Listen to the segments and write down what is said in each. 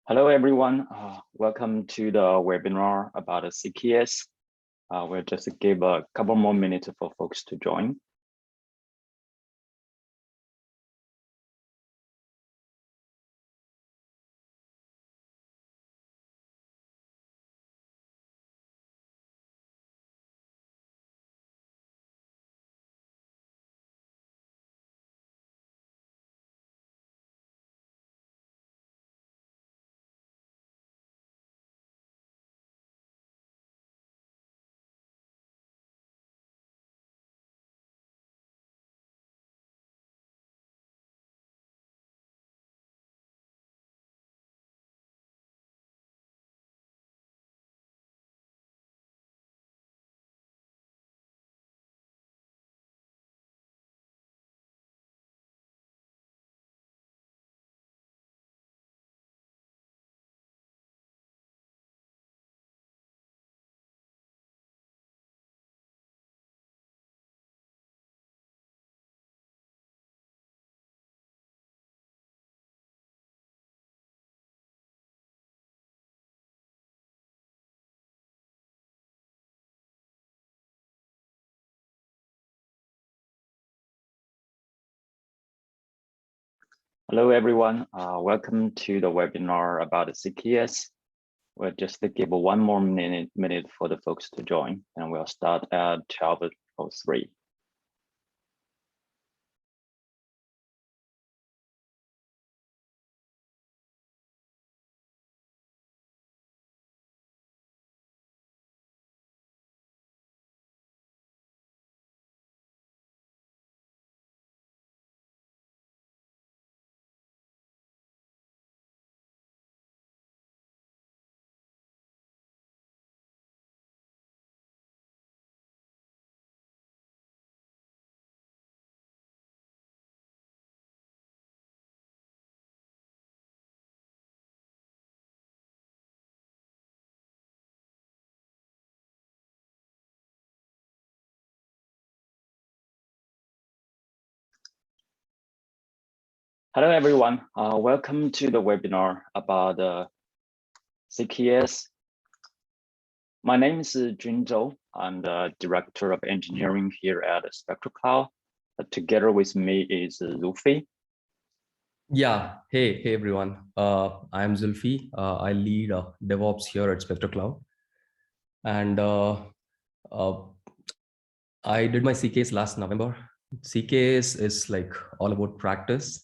Hello, everyone. Welcome to the webinar about the CKS. We'll just give a couple more minutes for folks to join. Hello, everyone. Welcome to the webinar about the CKS. We'll just give one more minute for the folks to join, and we'll start at 12:03. Hello, everyone. Welcome to the webinar about the CKS. My name is Jingbo. I'm the Director of Engineering here at Spectro Cloud. Together with me is Zulfi. Yeah, hey everyone. I'm Zulfi. I lead DevOps here at Spectro Cloud. And I did my CKS last November. CKS is like all about practice.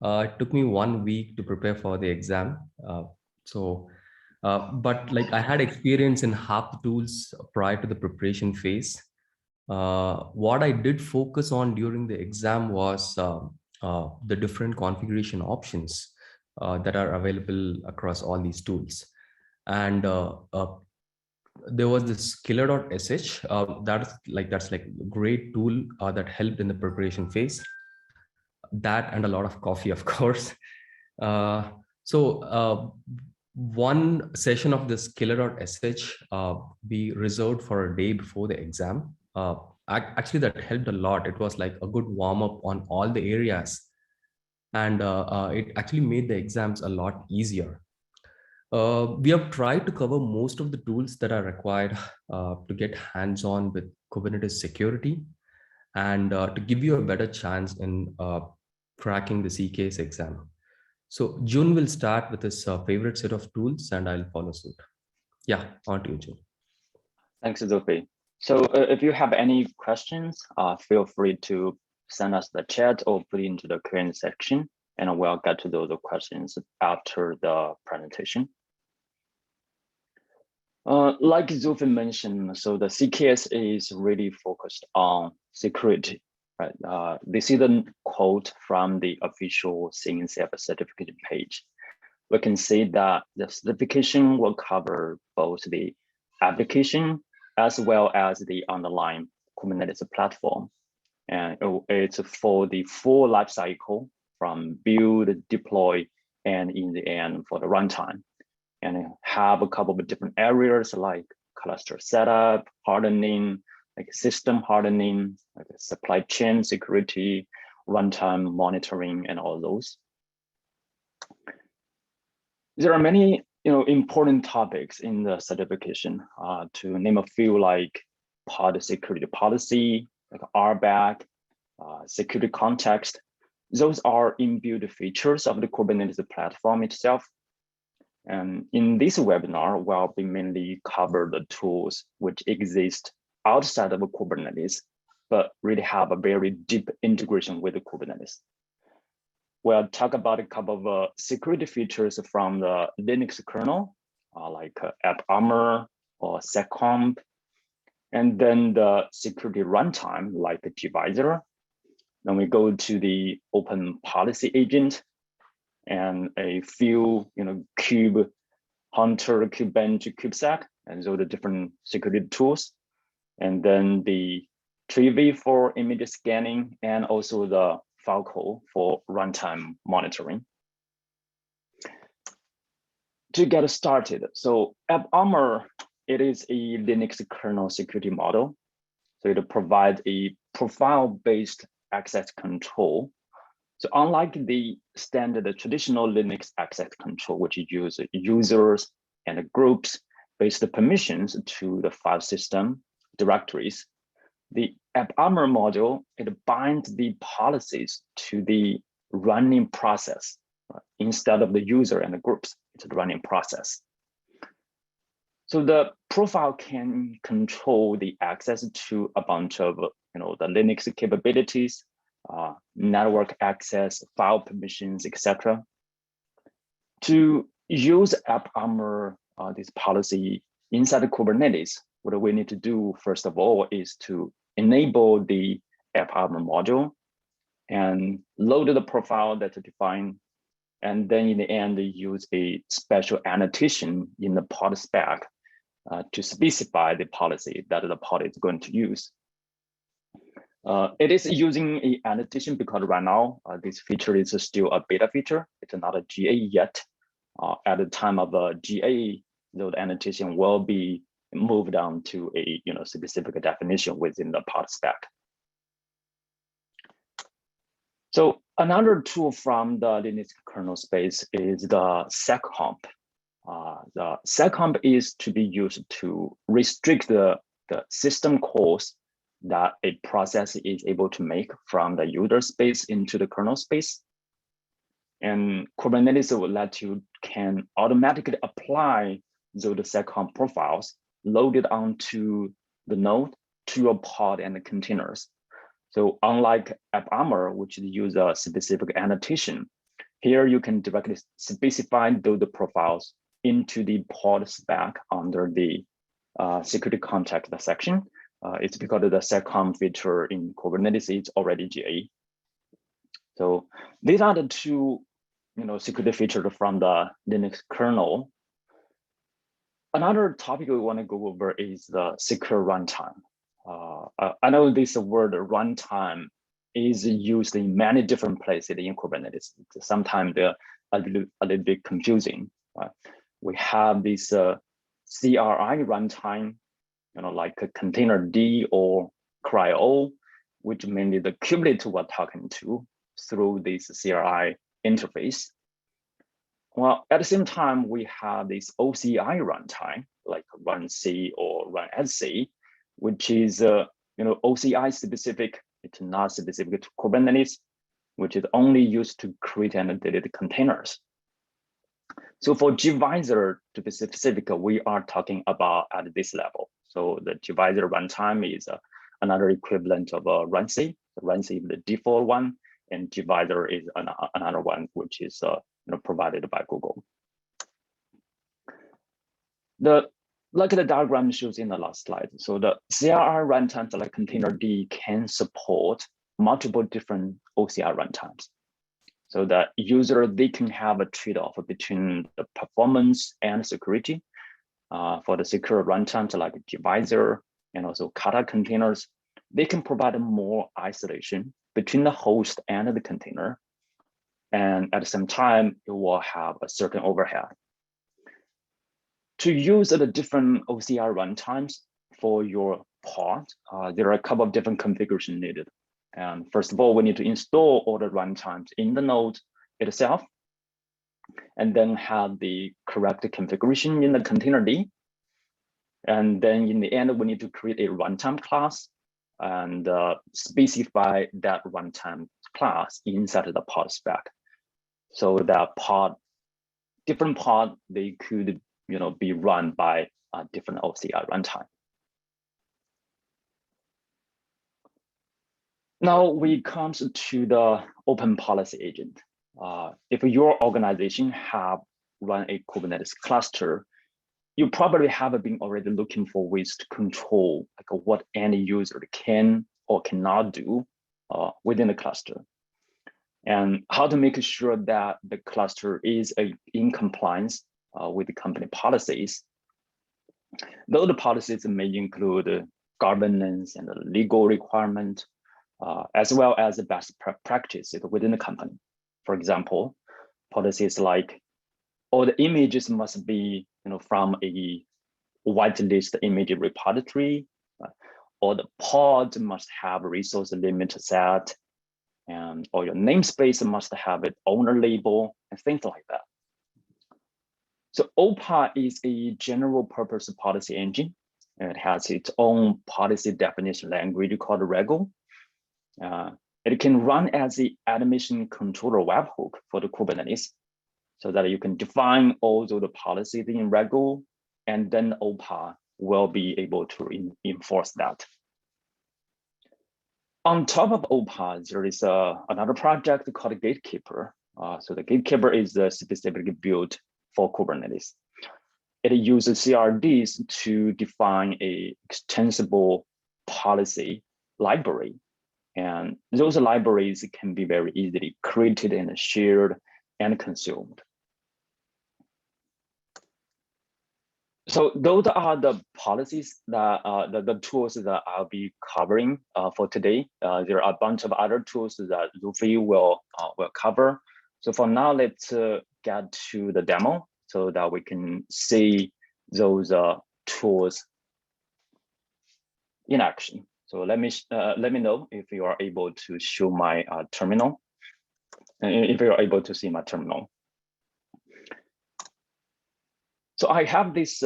It took me 1 week to prepare for the exam. But like I had experience in half the tools prior to the preparation phase. What I did focus on during the exam was the different configuration options that are available across all these tools. And there was this killer.sh that's like a great tool that helped in the preparation phase. That and a lot of coffee, of course. One session of this killer.sh we reserved for a day before the exam. Actually, that helped a lot. It was like a good warm up on all the areas. And it actually made the exams a lot easier. We have tried to cover most of the tools that are required to get hands-on with Kubernetes security and to give you a better chance in cracking the CKS exam. So June will start with his favorite set of tools and I'll follow suit. Yeah, on to you, June. Thanks, Zulfi. So if you have any questions, feel free to send us the chat or put it into the Q&A section, and we'll get to those questions after the presentation. Like Zulfi mentioned, so the CKS is really focused on security, right? This is a quote from the official CNCF certification page. We can see that the certification will cover both the application as well as the underlying Kubernetes platform. And it's for the full life cycle from build, deploy, and in the end for the runtime. And have a couple of different areas like cluster setup, hardening, like system hardening, like supply chain security, runtime monitoring, and all those. There are many important topics in the certification. To name a few, like pod security policy, like RBAC, security context. Those are inbuilt features of the Kubernetes platform itself. And in this webinar, we'll be mainly cover the tools which exist outside of Kubernetes, but really have a very deep integration with the Kubernetes. We'll talk about a couple of security features from the Linux kernel, like AppArmor or Seccomp, and then the security runtime, like Gvisor. Then we go to the open policy agent and a few, Kube-hunter, Kube-bench, Kube-sec, and those are the different security tools. And then the Trivy for image scanning, and also the Falco for runtime monitoring. To get started, so AppArmor, it is a Linux kernel security model. So it provides a profile-based access control. So unlike the standard traditional Linux access control, which use users and groups based permissions to the file system directories, the AppArmor module, it binds the policies to the running process instead of the user and the groups. It's a running process. So the profile can control the access to a bunch of the Linux capabilities, network access, file permissions, etc. To use AppArmor, this policy inside the Kubernetes, what we need to do first of all is to enable the AppArmor module and load the profile that's defined, and then in the end use a special annotation in the pod spec to specify the policy that the pod is going to use. It is using an annotation because right now this feature is still a beta feature. It's not a GA yet. At the time of a GA, the annotation will be moved down to a specific definition within the pod spec. So another tool from the Linux kernel space is the Seccomp. The Seccomp is to be used to restrict the system calls that a process is able to make from the user space into the kernel space. And Kubernetes will let you can automatically apply those Seccomp profiles loaded onto the node to your pod and the containers. So unlike AppArmor, which uses a specific annotation, here you can directly specify those profiles into the pod spec under the security context section. It's because of the Seccomp feature in Kubernetes is already GA. So these are the two security features from the Linux kernel. Another topic we want to go over is the secure runtime. I know this word runtime is used in many different places in Kubernetes. Sometimes they're a little bit confusing. Right? We have this CRI runtime, like a container D or CRI-O, which mainly the kubelet we're talking to through this CRI interface. Well, at the same time, we have this OCI runtime, like runC or runSC, which is OCI specific. It's not specific to Kubernetes, which is only used to create and delete containers. So for Gvisor to be specific, we are talking about at this level. So the Gvisor runtime is another equivalent of a runC. runC is the default one, and Gvisor is another one, which is provided by Google. Like the diagram shows in the last slide. So the CRI runtime, like container D, can support multiple different OCI runtimes. So the user, they can have a trade-off between the performance and security. For the secure runtimes like Gvisor and also Kata containers, they can provide more isolation between the host and the container. And at the same time, it will have a certain overhead. To use the different OCI runtimes for your pod, there are a couple of different configurations needed. And first of all, we need to install all the runtimes in the node itself. and then have the correct configuration in the containerd. And then in the end, we need to create a runtime class and specify that runtime class inside of the pod spec. So that different pod, they could be run by different OCI runtime. Now we come to the open policy agent. If your organization have run a Kubernetes cluster, you probably have been already looking for ways to control like what any user can or cannot do within the cluster, and how to make sure that the cluster is in compliance with the company policies. Though the policies may include governance and legal requirement, as well as the best practices within the company. For example, policies like all the images must be from a whitelist image repository, or the pod must have a resource limit set, and or your namespace must have its owner label and things like that. So OPA is a general purpose policy engine, and it has its own policy definition language called Rego. It can run as the admission controller webhook for the Kubernetes, so that you can define all the policies in Rego, and then OPA will be able to enforce that. On top of OPA, there is another project called Gatekeeper. So the Gatekeeper is specifically built for Kubernetes. It uses CRDs to define a extensible policy library. And those libraries can be very easily created and shared and consumed. So those are the policies that the tools that I'll be covering for today. There are a bunch of other tools that Luffy will cover. So for now, let's get to the demo so that we can see those tools in action. So let me know if you are able to show my terminal, and if you're able to see my terminal. So I have this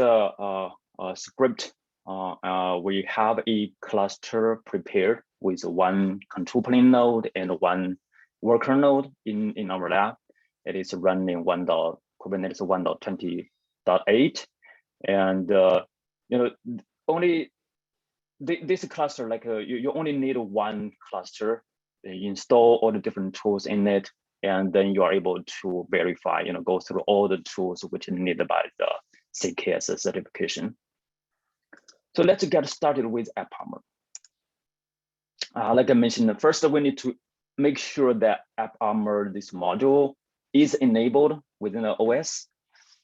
script. We have a cluster prepared with one control plane node and one worker node in our lab. It is running Kubernetes 1.20.8, and only this cluster, like you only need one cluster, install all the different tools in it, and then you are able to verify, go through all the tools which are needed by the CKS certification. So let's get started with AppArmor. Like I mentioned, first we need to make sure that AppArmor, this module, is enabled within the OS.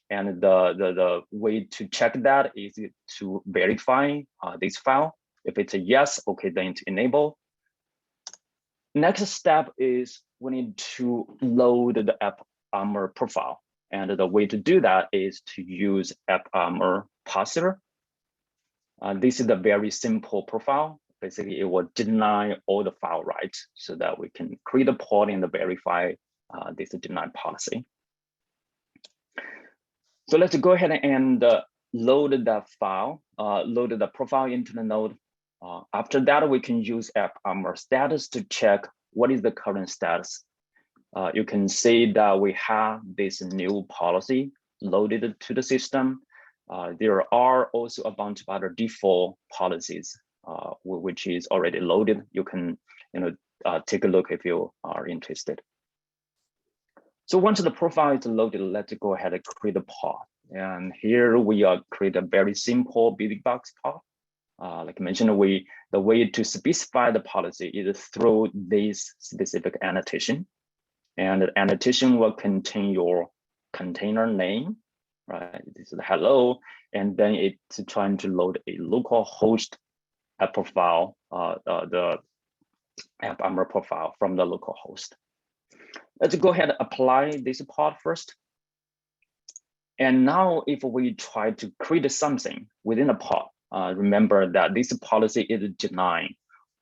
And the way to check that is to verify this file. If it's a yes, okay, then it's enable. Next step is we need to load the AppArmor profile. And the way to do that is to use AppArmor parser. This is a very simple profile. Basically, it will deny all the file rights so that we can create a pod and verify this denied policy. So let's go ahead and load that file, load the profile into the node. After that, we can use AppArmor status to check what is the current status. You can see that we have this new policy loaded to the system. There are also a bunch of other default policies, which is already loaded. You can take a look if you are interested. So once the profile is loaded, let's go ahead and create a pod. And here we are create a very simple building blocks pod. Like I mentioned, the way to specify the policy is through this specific annotation. And the annotation will contain your container name, right? This is hello, and then it's trying to load a local host app profile, the AppArmor profile from the local host. Let's go ahead and apply this pod first. And now if we try to create something within the pod, remember that this policy is denying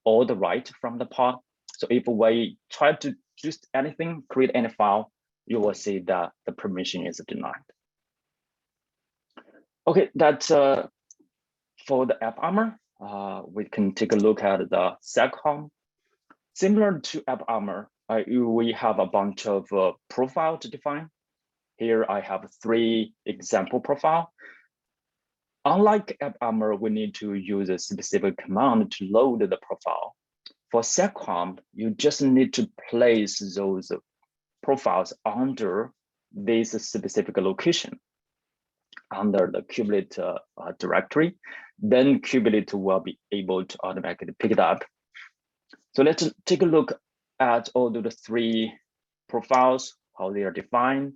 all the right from the pod. So if we try to just anything, create any file, you will see that the permission is denied. Okay, that's for the AppArmor. We can take a look at the Seccomp. Similar to AppArmor, we have a bunch of profile to define. Here I have 3 example profile. Unlike AppArmor, we need to use a specific command to load the profile. For Seccomp, you just need to place those profiles under this specific location, under the kubelet directory. Then kubelet will be able to automatically pick it up. So let's take a look at all the 3 profiles, how they are defined.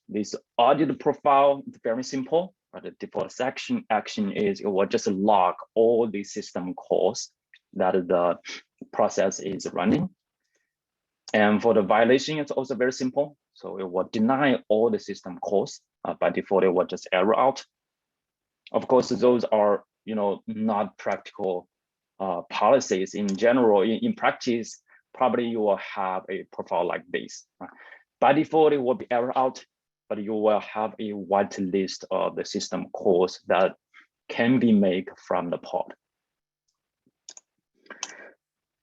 This audit profile is very simple, but the default action is it will just log all the system calls that the process is running. And for the violation, it's also very simple. So it will deny all the system calls. By default, it will just error out. Of course, those are not practical policies. In general, in practice, probably you will have a profile like this. By default, it will be error out, but you will have a whitelist of the system calls that can be made from the pod.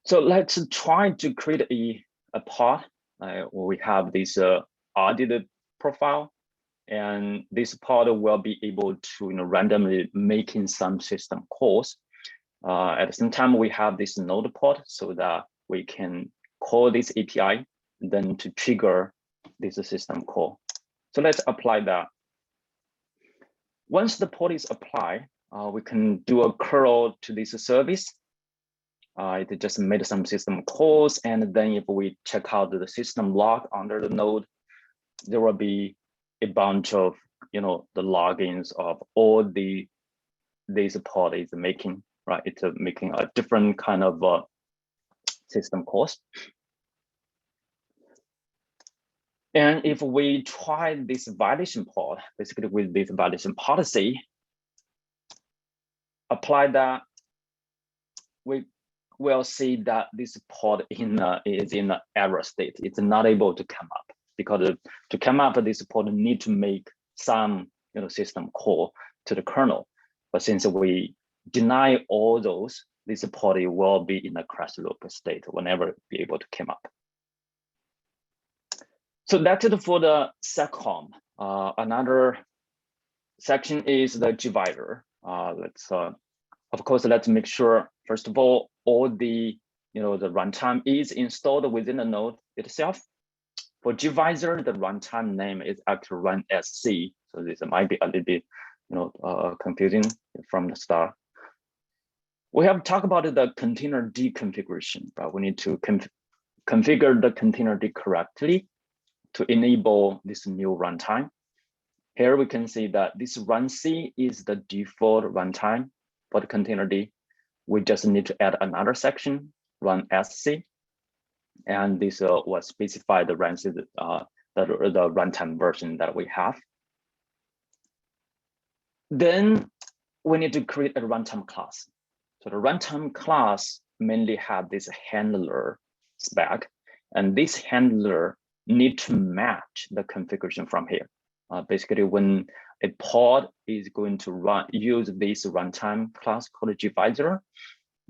So let's try to create a pod. We have this audited profile, and this pod will be able to randomly making some system calls. At the same time, we have this node pod so that we can call this API, then to trigger this system call. So let's apply that. Once the pod is applied, we can do a curl to this service. It just made some system calls, and then if we check out the system log under the node, there will be a bunch of the logins of all this pod is making, right? It's making a different kind of system calls. And if we try this violation pod, basically with this violation policy, apply that, we will see that this pod is in an error state. It's not able to come up, because to come up, this pod need to make some system call to the kernel. But since we deny all those, this pod will be in a crash loop state, will never be able to come up. So that's it for the Seccomp. Another section is the divider. Of course, let's make sure, first of all the the runtime is installed within the node itself. For gvisor, the runtime name is actually runsc. So this might be a little bit confusing from the start. We have talked about the container deconfiguration, but we need to configure the container D correctly to enable this new runtime. Here we can see that this runc is the default runtime for the container D. We just need to add another section, runsc, and this will specify the the runtime version that we have. Then we need to create a runtime class. So the runtime class mainly have this handler spec, and this handler need to match the configuration from here. Basically, when a pod is going to use this runtime class called gvisor,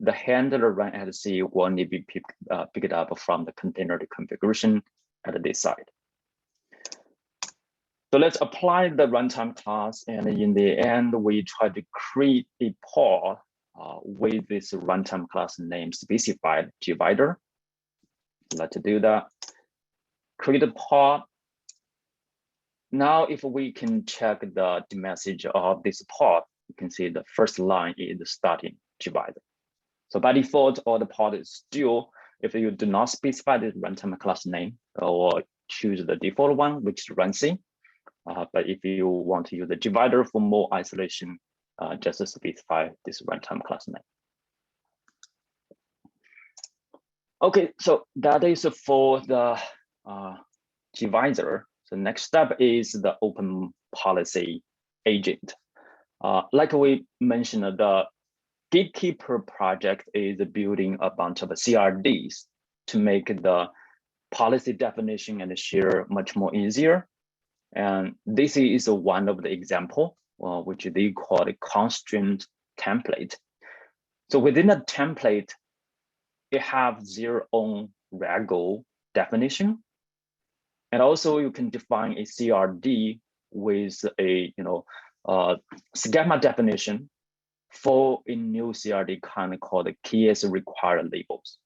the handler runsc will need to be picked up from the container configuration at this side. So let's apply the runtime class, and in the end, we try to create a pod with this runtime class name specified gvisor. Let's do that. Create a pod. Now, if we can check the message of this pod, you can see the first line is starting gvisor. So by default, all the pod is still, if you do not specify the runtime class name, or choose the default one, which is runc. But if you want to use the gvisor for more isolation, just specify this runtime class name. Okay, so that is for the gvisor. So next step is the open policy agent. Like we mentioned, the Gatekeeper project is building a bunch of CRDs to make the policy definition and share much more easier. And this is one of the example, which they call a constraint template. So within a template, it have their own Rego definition. And also you can define a CRD with a schema definition for a new CRD kind of called the KS required labels.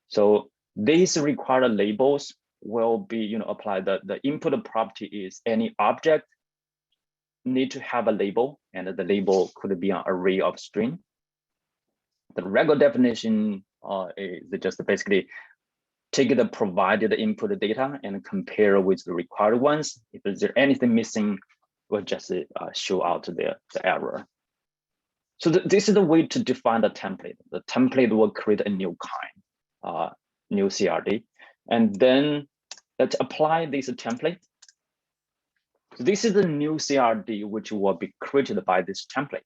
So these required labels will be applied. The input property is any object need to have a label, and the label could be an array of string. The regular definition is just basically take the provided input data and compare with the required ones. If there's anything missing, we'll just show out the error. So this is the way to define the template. The template will create a new kind, new CRD, and then let's apply this template. So this is the new CRD which will be created by this template.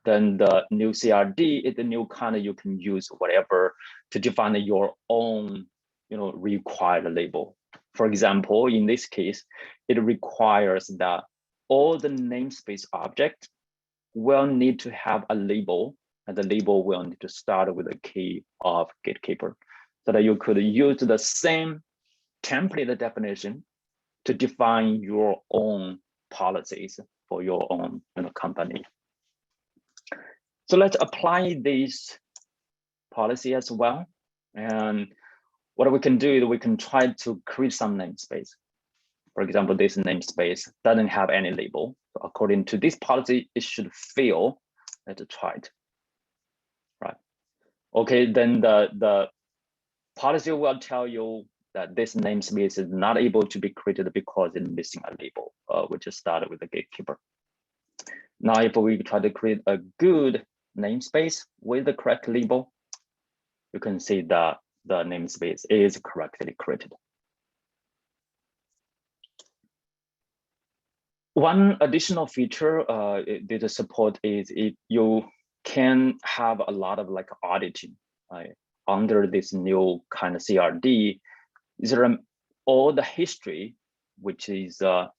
Then the new CRD is the new kind you can use whatever to define your own required label. For example, in this case, it requires that all the namespace object will need to have a label, and the label will need to start with a key of Gatekeeper, so that you could use the same template definition to define your own policies for your own company. So let's apply this policy as well. And what we can do is we can try to create some namespace. For example, this namespace doesn't have any label. So according to this policy, it should fail. Let's try it. Right. Okay, then the policy will tell you that this namespace is not able to be created because it's missing a label, which is started with the Gatekeeper. Now, if we try to create a good namespace with the correct label, you can see that the namespace is correctly created. One additional feature the support is you can have a lot of auditing under this new kind of CRD. There are all the history, which is the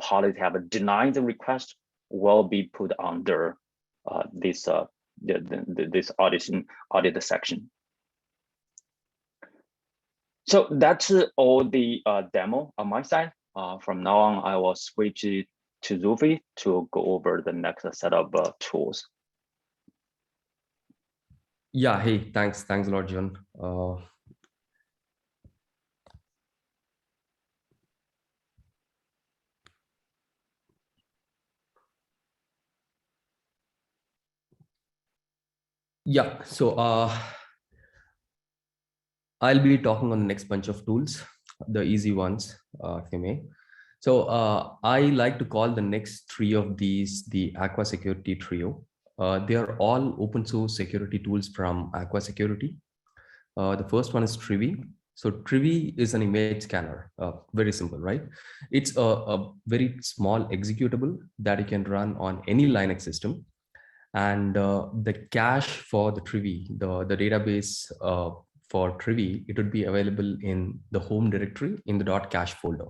policy have denied the request, will be put under this this audit section. So that's all the demo on my side. From now on, I will switch it to Ruby to go over the next set of tools. Yeah, hey, thanks a lot, John. Yeah, so I'll be talking on the next bunch of tools, the easy ones, if you may. So I like to call the next three of these the Aqua Security Trio. They are all open source security tools from Aqua Security. The first one is Trivy. So Trivy is an image scanner, very simple, right? It's a very small executable that you can run on any Linux system. And the cache for the Trivy, the database for Trivy, it would be available in the home directory in the .cache folder.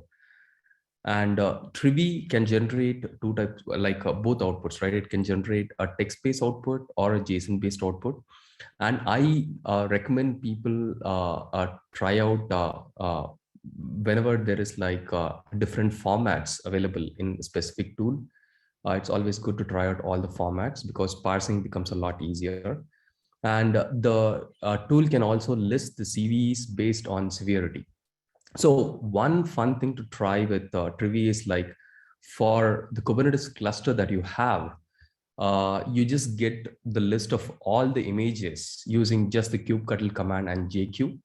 And Trivy can generate two types, both outputs, right? It can generate a text-based output or a JSON-based output. And I recommend people try out whenever there is different formats available in a specific tool. It's always good to try out all the formats because parsing becomes a lot easier. And the tool can also list the CVEs based on severity. So one fun thing to try with Trivy is for the Kubernetes cluster that you have, you just get the list of all the images using just the kubectl command and JQ.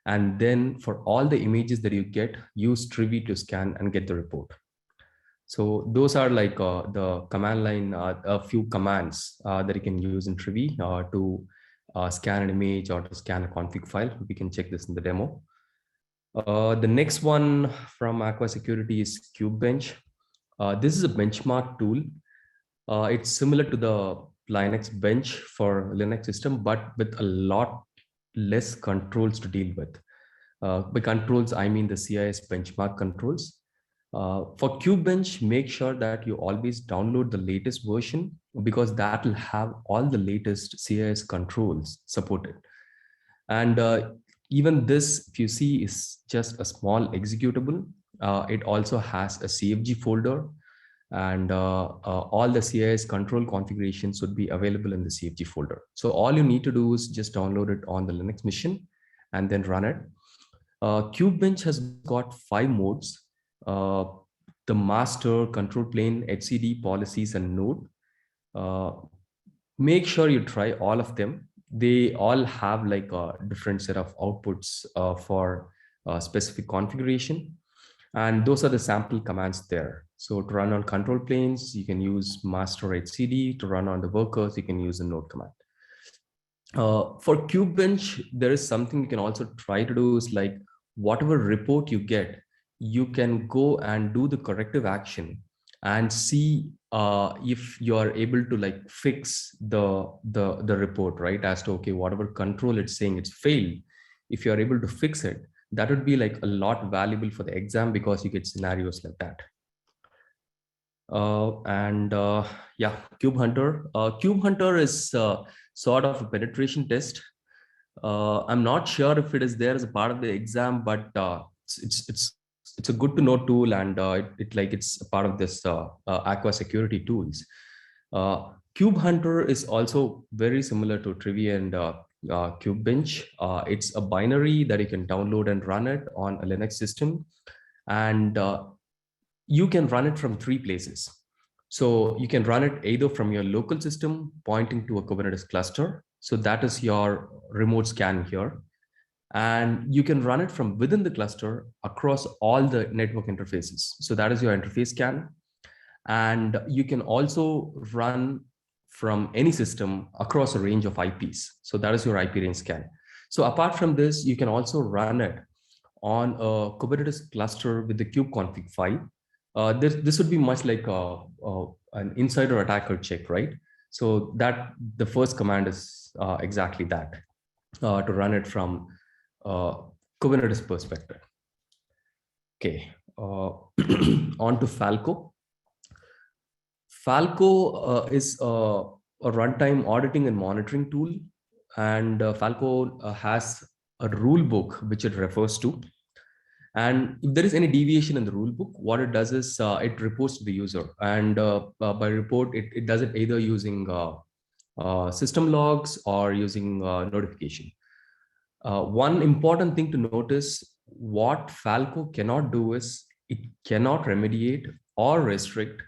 And then for all the images that you get, use Trivy to scan and get the report. So those are the command line, a few commands that you can use in Trivy to scan an image or to scan a config file. We can check this in the demo. The next one from Aqua Security is Kube-bench. This is a benchmark tool. It's similar to the Linux bench for Linux system, but with a lot less controls to deal with. By controls, I mean the CIS benchmark controls. For Kube-bench, make sure that you always download the latest version, because that will have all the latest CIS controls supported. And even this, if you see, is just a small executable. It also has a CFG folder, and all the CIS control configurations would be available in the CFG folder. So all you need to do is just download it on the Linux machine and then run it. Kube-bench has got 5 modes: the master, control plane, HCD, policies, and node. Make sure you try all of them. They all have like a different set of outputs for specific configuration. And those are the sample commands there. So to run on control planes, you can use master HCD. To run on the workers, you can use the node command. For Kube-bench, there is something you can also try to do is like whatever report you get, you can go and do the corrective action and see if you are able to like fix the report, right? As to, okay, whatever control it's saying it's failed, if you are able to fix it, that would be like a lot valuable for the exam, because you get scenarios like that. Yeah, Kube-hunter. Kube-hunter is sort of a penetration test. I'm not sure if it is there as a part of the exam, but it's a good to know tool, and it's a part of this Aqua security tools. Kube-hunter is also very similar to Trivy and Kube-bench. It's a binary that you can download and run it on a Linux system, and you can run it from 3 places. So you can run it either from your local system pointing to a Kubernetes cluster. So that is your remote scan here. And you can run it from within the cluster across all the network interfaces. So that is your interface scan. And you can also run from any system across a range of IPs. So that is your IP range scan. So apart from this, you can also run it on a Kubernetes cluster with the kubeconfig file. This would be much like an insider attacker check, right? So that the first command is exactly that, to run it from Kubernetes perspective. Okay, on to Falco. Falco is a runtime auditing and monitoring tool, and Falco has a rule book which it refers to. And if there is any deviation in the rule book, what it does is it reports to the user. And by report, it does it either using system logs or using notification. One important thing to notice, what Falco cannot do is it cannot remediate or restrict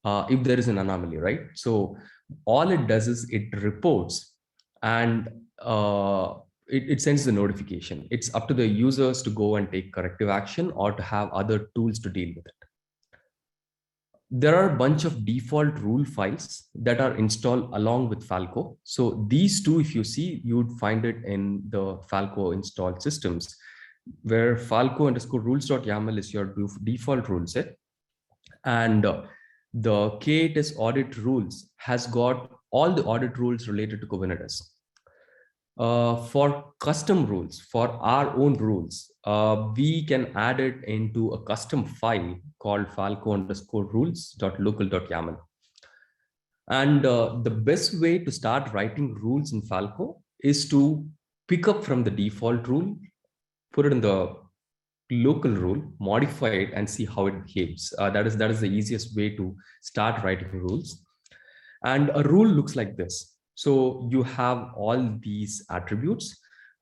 if there is an anomaly, right? So all it does is it reports, and it sends the notification. It's up to the users to go and take corrective action or to have other tools to deal with it. There are a bunch of default rule files that are installed along with Falco. So these two, if you see, you would find it in the Falco installed systems, where falco_rules.yaml is your default rule set. And the K8s audit rules has got all the audit rules related to Kubernetes. For custom rules, for our own rules, we can add it into a custom file called falco_rules.local.yaml. And the best way to start writing rules in Falco is to pick up from the default rule, put it in the local rule, modify it, and see how it behaves. That is the easiest way to start writing rules. And a rule looks like this. So you have all these attributes.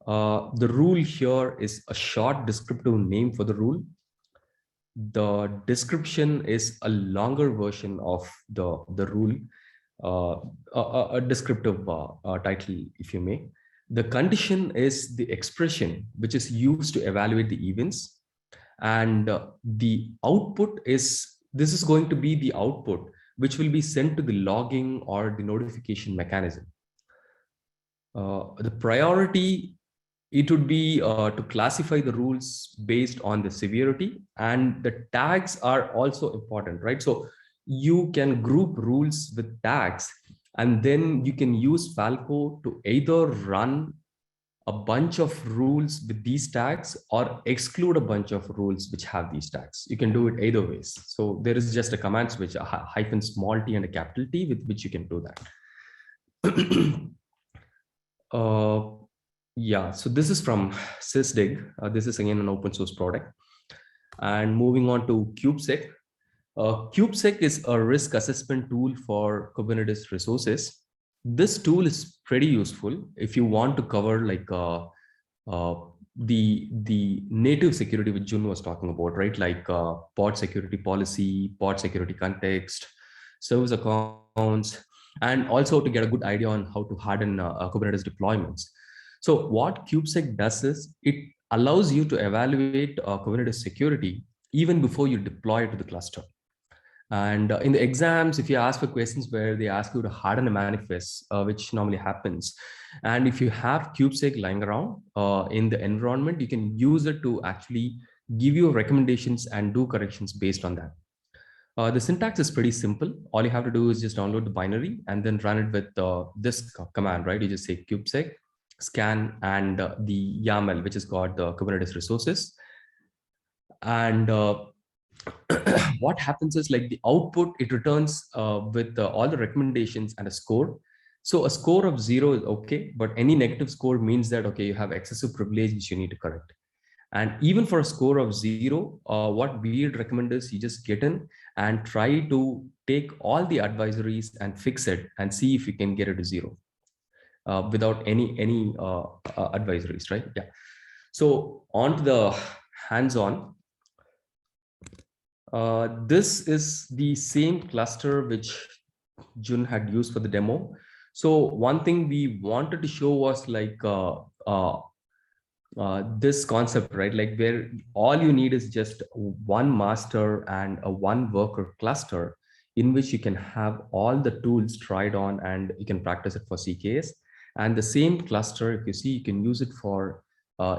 The rule here is a short descriptive name for the rule. The description is a longer version of the rule, a descriptive title, if you may. The condition is the expression which is used to evaluate the events. And the output is, this is going to be the output which will be sent to the logging or the notification mechanism. The priority, it would be to classify the rules based on the severity, and the tags are also important, right? So you can group rules with tags, and then you can use Falco to either run a bunch of rules with these tags or exclude a bunch of rules which have these tags. You can do it either ways. So there is just a command switch, a hyphen small t and a capital T, with which you can do that. Yeah, so this is from sysdig. This is again an open source product. And moving on to Kube-sec. Kube-sec is a risk assessment tool for Kubernetes resources. This tool is pretty useful if you want to cover like the native security which Jun was talking about, right? Like pod security policy, pod security context, service accounts, and also to get a good idea on how to harden Kubernetes deployments. So what Kube-sec does is it allows you to evaluate Kubernetes security even before you deploy it to the cluster. And in the exams, if you ask for questions where they ask you to harden a manifest, which normally happens, and if you have Kube-sec lying around in the environment, you can use it to actually give you recommendations and do corrections based on that. The syntax is pretty simple. All you have to do is just download the binary and then run it with this command, right? You just say Kube-sec scan and the YAML, which is called the Kubernetes resources. And what happens is like the output, it returns with all the recommendations and a score. So a score of 0 is okay, but any negative score means that, okay, you have excessive privilege which you need to correct. And even for a score of 0, what we recommend is you just get in and try to take all the advisories and fix it and see if you can get it to 0 without any advisories, right? Yeah. So on to the hands-on. This is the same cluster which Jun had used for the demo. So one thing we wanted to show was like this concept, right? Like where all you need is just one master and a one worker cluster in which you can have all the tools tried on and you can practice it for CKS. And the same cluster, if you see, you can use it for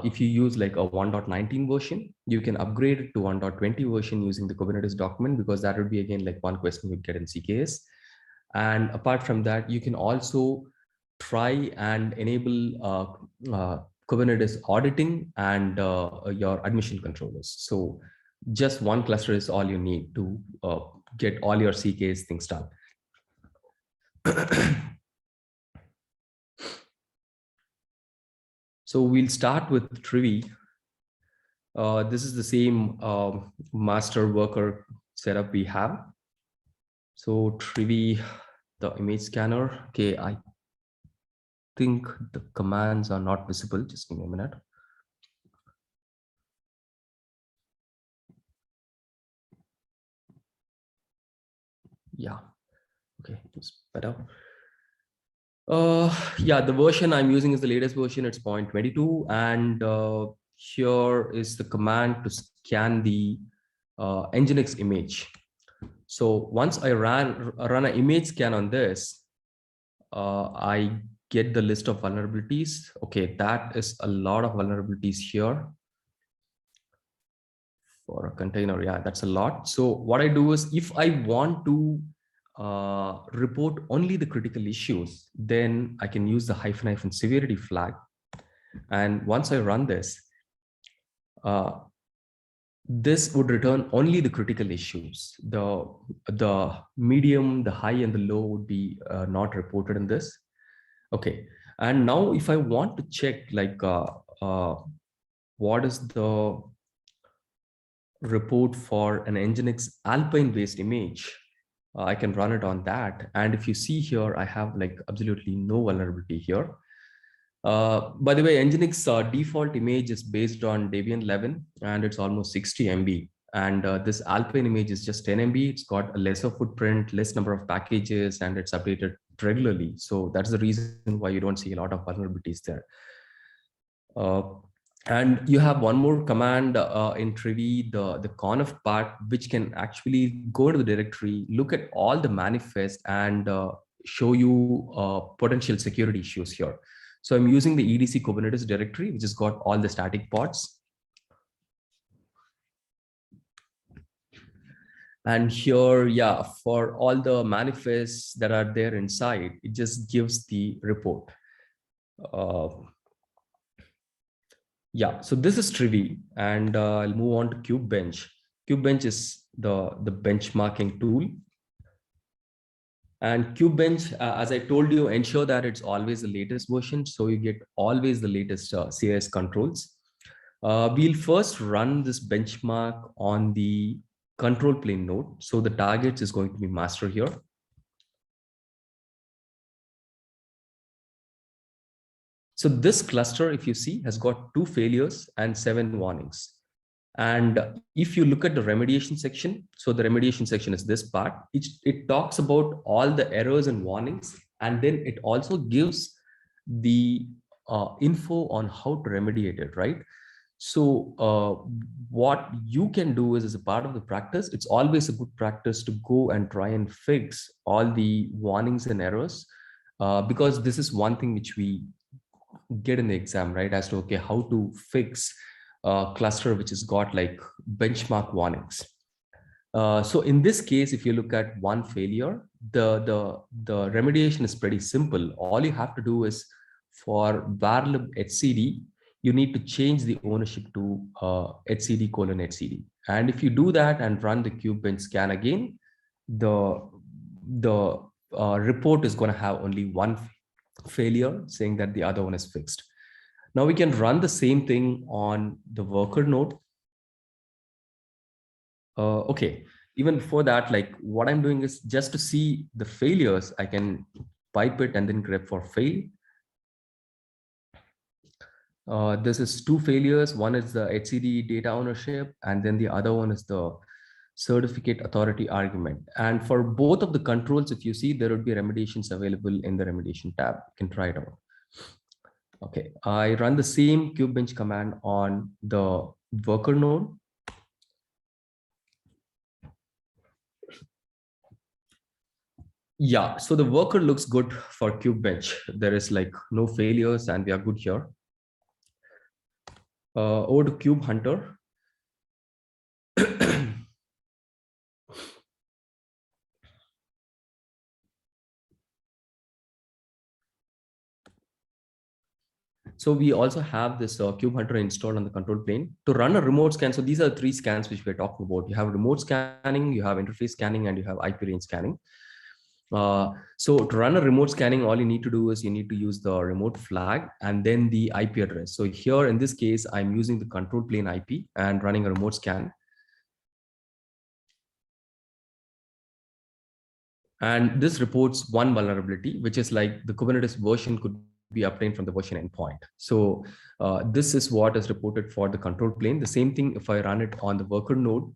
if you use like a 1.19 version, you can upgrade it to 1.20 version using the Kubernetes document, because that would be again like one question you'd get in CKS. And apart from that, you can also try and enable Kubernetes auditing and your admission controllers. So just one cluster is all you need to get all your CKS things done. So we'll start with Trivy. This is the same master worker setup we have. So Trivy, the image scanner. Okay, I think the commands are not visible. Just give me a minute. Yeah, okay, it's better. Yeah, the version I'm using is the latest version. It's 0.22, and here is the command to scan the Nginx image. So once I run an image scan on this, I get the list of vulnerabilities. Okay, that is a lot of vulnerabilities here for a container. Yeah, that's a lot. So what I do is, if I want to report only the critical issues, then I can use the -- severity flag. And once I run this, this would return only the critical issues. The medium, the high, and the low would be not reported in this. Okay, and now if I want to check like what is the report for an Nginx Alpine based image, I can run it on that. And if you see here, I have like absolutely no vulnerability here. By the way, Nginx default image is based on Debian 11 and it's almost 60 MB. And this Alpine image is just 10 MB. It's got a lesser footprint, less number of packages, and it's updated regularly. So that's the reason why you don't see a lot of vulnerabilities there. And you have one more command in Trivy, the conf part, which can actually go into the directory, look at all the manifest, and show you potential security issues here. So I'm using the EDC Kubernetes directory, which has got all the static pods. And here, yeah, for all the manifests that are there inside, it just gives the report. Yeah, so this is Trivy, and I'll move on to Kube-bench. Kube-bench is the benchmarking tool. And Kube-bench, as I told you, ensure that it's always the latest version, so you get always the latest CIS controls. We'll first run this benchmark on the control plane node. So the target is going to be master here. So this cluster, if you see, has got 2 failures and 7 warnings. And if you look at the remediation section, so the remediation section is this part. It talks about all the errors and warnings, and then it also gives the info on how to remediate it, right? So what you can do is, as a part of the practice, it's always a good practice to go and try and fix all the warnings and errors, because this is one thing which we get in the exam, right? As to, okay, how to fix a cluster which has got like benchmark warnings. So in this case, if you look at one failure, the remediation is pretty simple. All you have to do is, for varlib HCD, you need to change the ownership to HCD:HCD. And if you do that and run the Kube-bench scan again, the report is going to have only one failure, saying that the other one is fixed. Now we can run the same thing on the worker node. Okay, even before that, like what I'm doing is just to see the failures, I can pipe it and then grep for fail. This is 2 failures. One is the HCD data ownership, and then the other one is the certificate authority argument. And for both of the controls, if you see, there would be remediations available in the remediation tab. You can try it out. Okay, I run the same Kube-bench command on the worker node. Yeah, so the worker looks good for Kube-bench. There is like no failures and we are good here. Over to Kube-hunter. So we also have this Kube-hunter installed on the control plane to run a remote scan. So these are the 3 scans which we're talking about. You have remote scanning, you have interface scanning, and you have IP range scanning. So to run a remote scanning, all you need to do is you need to use the remote flag and then the IP address. So here in this case, I'm using the control plane IP and running a remote scan. And this reports one vulnerability, which is like the Kubernetes version could be obtained from the version endpoint. So this is what is reported for the control plane. The same thing if I run it on the worker node.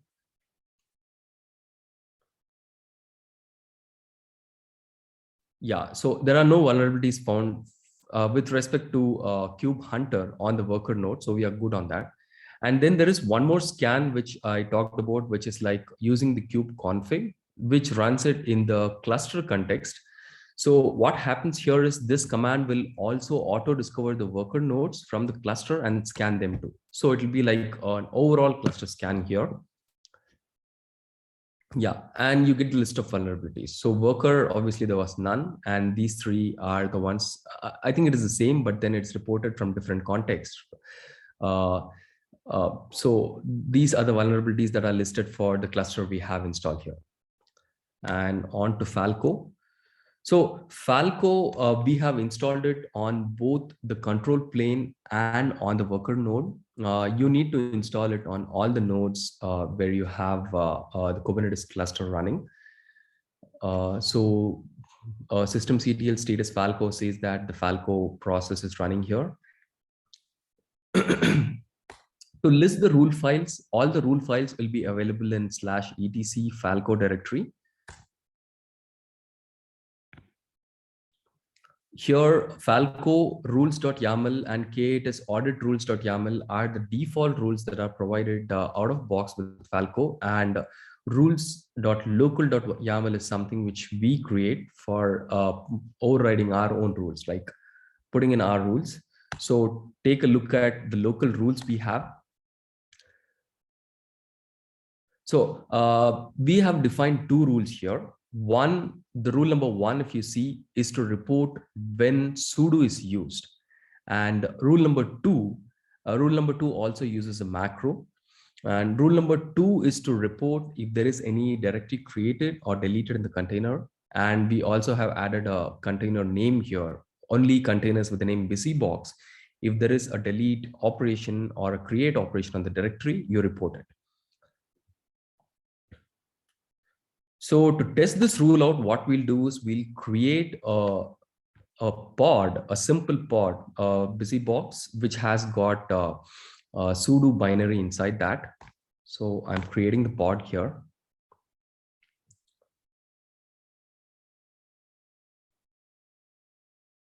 Yeah, so there are no vulnerabilities found with respect to Kube-hunter on the worker node. So we are good on that. And then there is one more scan, which I talked about, which is like using the kube-config, which runs it in the cluster context. So what happens here is this command will also auto discover the worker nodes from the cluster and scan them too. So it will be like an overall cluster scan here. Yeah, and you get the list of vulnerabilities. So worker, obviously there was none, and these 3 are the ones, I think it is the same, but then it's reported from different contexts. So these are the vulnerabilities that are listed for the cluster we have installed here. And on to Falco. So Falco, we have installed it on both the control plane and on the worker node. You need to install it on all the nodes where you have the Kubernetes cluster running. So systemctl status Falco says that the Falco process is running here. To list the rule files, all the rule files will be available in /etc Falco directory. Here, Falco rules.yaml and K8s audit rules.yaml are the default rules that are provided out of box with Falco, and rules.local.yaml is something which we create for overriding our own rules, like putting in our rules. So take a look at the local rules we have. So we have defined 2 rules here. One, the rule number 1, if you see, is to report when sudo is used. And rule number 2, Rule number 2 also uses a macro. And rule number 2 is to report if there is any directory created or deleted in the container. And we also have added a container name here, only containers with the name busybox. If there is a delete operation or a create operation on the directory, you report it. So to test this rule out, what we'll do is we'll create a pod, a simple pod, a busybox, which has got a sudo binary inside that. So I'm creating the pod here.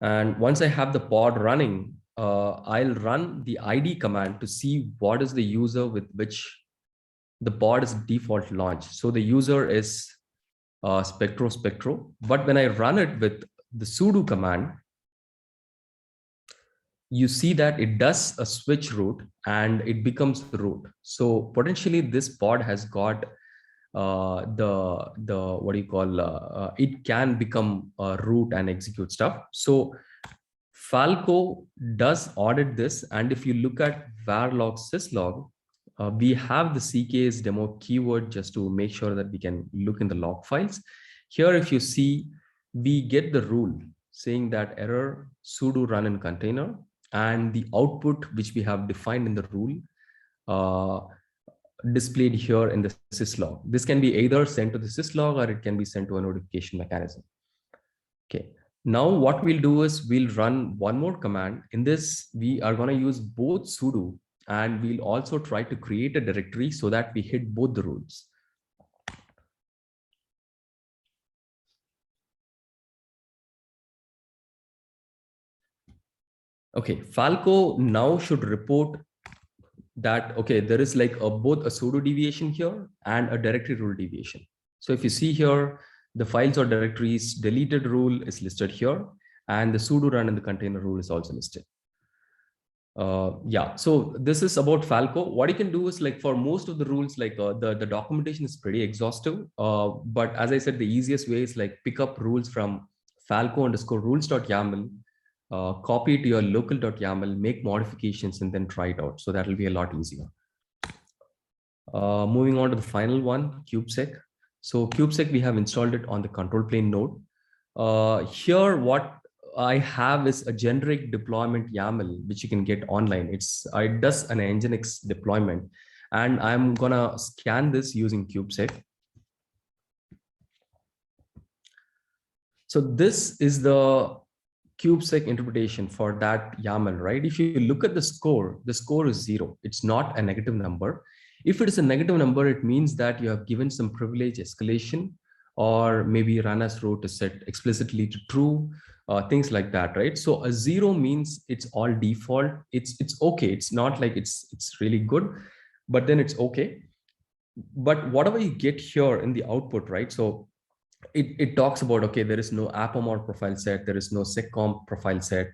And once I have the pod running, I'll run the ID command to see what is the user with which the pod is default launched. So the user is Spectro. But when I run it with the sudo command, you see that it does a switch root and it becomes the root. So potentially this pod has got what do you call, it can become root and execute stuff. So Falco does audit this. And if you look at varlog syslog, we have the CKS demo keyword just to make sure that we can look in the log files. Here, if you see, we get the rule saying that error sudo run in container, and the output which we have defined in the rule displayed here in the syslog. This can be either sent to the syslog or it can be sent to a notification mechanism. Okay. Now what we'll do is we'll run one more command. In this, we are going to use both sudo, and we'll also try to create a directory so that we hit both the rules. Okay, Falco now should report that, okay, there is like both a sudo deviation here and a directory rule deviation. So if you see here, the files or directories deleted rule is listed here, and the sudo run in the container rule is also listed. Yeah, so this is about Falco. What you can do is, like, for most of the rules, like the documentation is pretty exhaustive. But as I said, the easiest way is like pick up rules from falco_rules.yaml, copy it to your local.yaml, make modifications, and then try it out. So that will be a lot easier. Moving on to the final one, Kube-sec. So Kube-sec, we have installed it on the control plane node. Here, what I have is a generic deployment YAML, which you can get online. It does an Nginx deployment, and I'm gonna scan this using Kube-sec. So this is the Kube-sec interpretation for that YAML, right? If you look at the score is 0. It's not a negative number. If it is a negative number, it means that you have given some privilege escalation, or maybe run as row to set explicitly to true, things like that, right? So a 0 means it's all default. It's okay. It's not like it's really good, but then it's okay. But whatever you get here in the output, right? So it talks about, okay, there is no AppArmor profile set, there is no Seccomp profile set,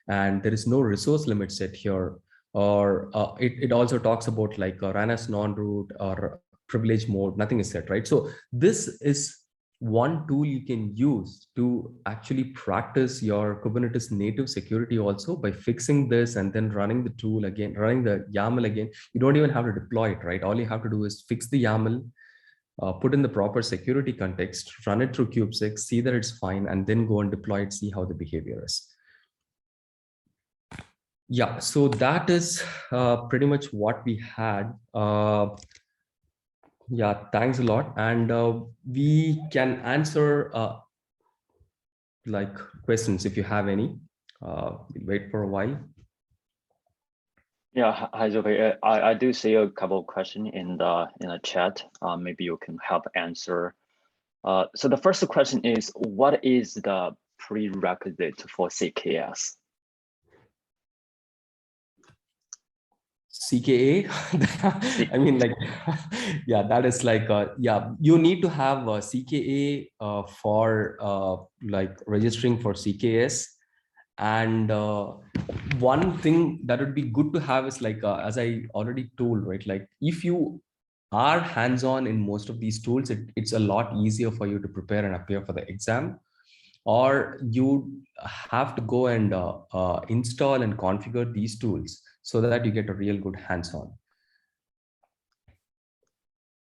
and there is no resource limit set here. Or it also talks about like run as non-root or privilege mode, nothing is set, right? So this is one tool you can use to actually practice your Kubernetes native security also by fixing this and then running the tool again, running the YAML again. You don't even have to deploy it, right? All you have to do is fix the YAML, put in the proper security context, run it through Kube-sec, see that it's fine, and then go and deploy it, see how the behavior is. Yeah, so that is pretty much what we had. Yeah, thanks a lot. And we can answer like questions if you have any. We'll wait for a while. Yeah, hi, Zoe. I do see a couple of questions in the chat. Maybe you can help answer. So the first question is, what is the prerequisite for CKS? CKA? I mean, like, yeah, that is like, yeah, you need to have a CKA for like registering for CKS. And one thing that would be good to have is like, as I already told, right? Like if you are hands-on in most of these tools, it's a lot easier for you to prepare and appear for the exam. Or you have to go and install and configure these tools. so that you get a real good hands-on.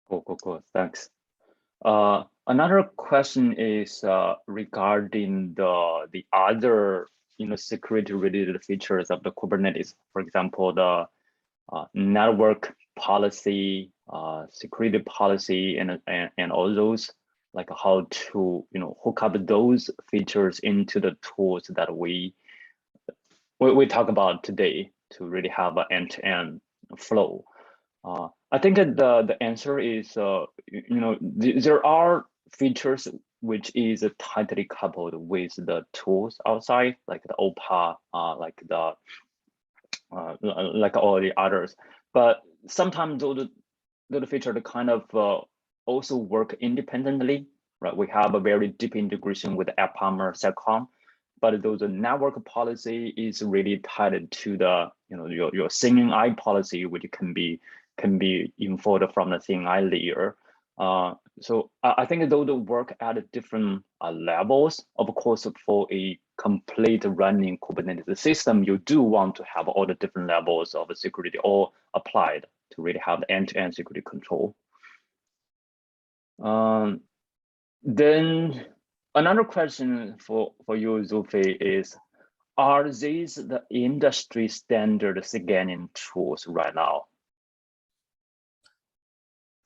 Cool. Thanks. Another question is regarding the other security related features of the Kubernetes. For example, the network policy, security policy, and all those, like how to hook up those features into the tools that we talk about today to really have an end-to-end flow. I think that the answer is there are features which is tightly coupled with the tools outside, like the OPA, like all the others. But sometimes those features kind of also work independently, right? We have a very deep integration with AppArmor, Seccomp, but those network policy is really tied to the your CNI policy, which can be inferred from the CNI layer. So I think those work at different levels. Of course, for a complete running Kubernetes system, you do want to have all the different levels of security all applied to really have the end-to-end security control. Then another question for you, Zulfi, is, are these the industry standard scanning tools right now?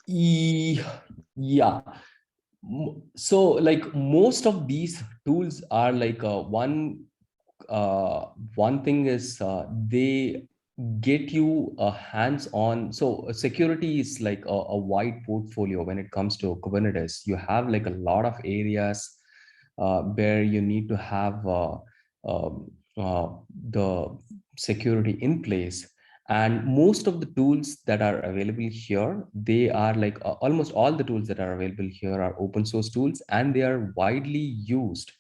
Yeah. So like most of these tools are like one thing is they get you a hands-on. So security is like a wide portfolio when it comes to Kubernetes. You have like a lot of areas where you need to have the security in place. And most of the tools that are available here, they are like almost all the tools that are available here are open source tools, and they are widely used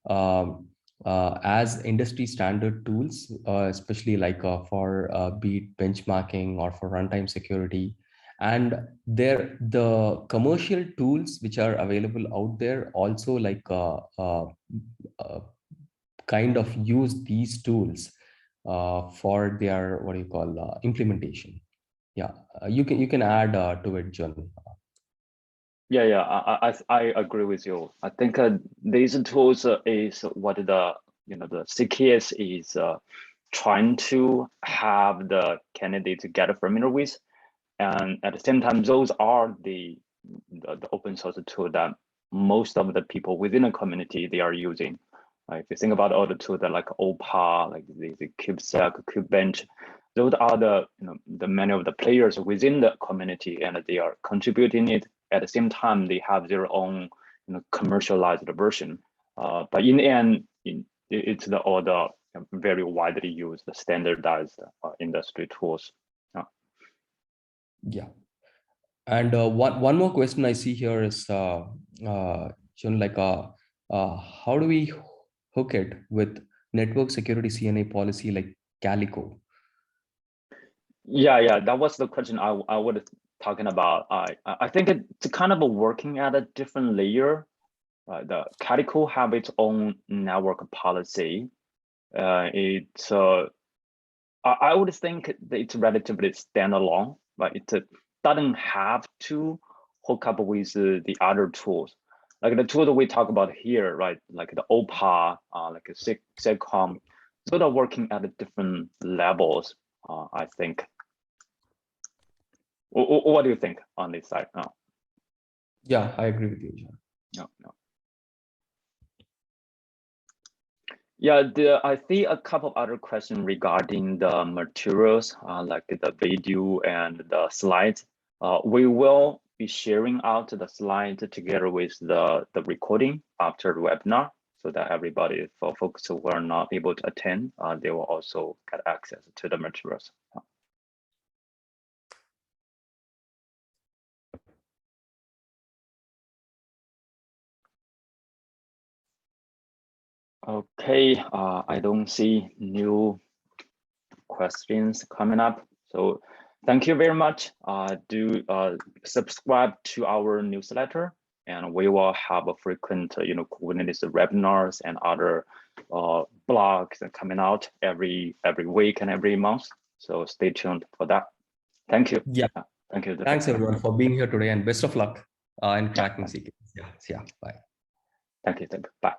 as industry standard tools, especially like for be it benchmarking or for runtime security. And the commercial tools which are available out there also like kind of use these tools for their implementation. Yeah, you can add to it, John. Yeah, I agree with you. I think these tools is what the CKS is trying to have the candidate get familiar with, and at the same time, those are the open source tool that most of the people within the community they are using. If you think about all the tools that like OPA, like the Kube-sec, Kube-bench, those are the many of the players within the community, and they are contributing it. At the same time, they have their own commercialized version. But in the end, it's all the very widely used, standardized industry tools. Yeah. And one more question I see here is, John, like, how do we hook it with network security CNA policy like Calico? Yeah, that was the question I was talking about. I think it's kind of working at a different layer. The Calico have its own network policy. It's I would think that it's relatively standalone, but it doesn't have to hook up with the other tools. Like the tool that we talk about here, right? Like the OPA, like a Seccomp, those are working at different levels, I think. What do you think on this side? No. Yeah, I agree with you, John. No. Yeah, I see a couple of other questions regarding the materials, like the video and the slides. We will be sharing out the slides together with the recording after the webinar, so that everybody, for folks who are not able to attend, they will also get access to the materials. Okay, I don't see new questions coming up. So thank you very much. Do subscribe to our newsletter, and we will have a frequent, Kubernetes webinars and other blogs coming out every week and every month. So stay tuned for that. Thank you. Yeah. Thank you. Thanks everyone for being here today, and best of luck in cracking CKS. Yeah. Bye. Thank you. Bye.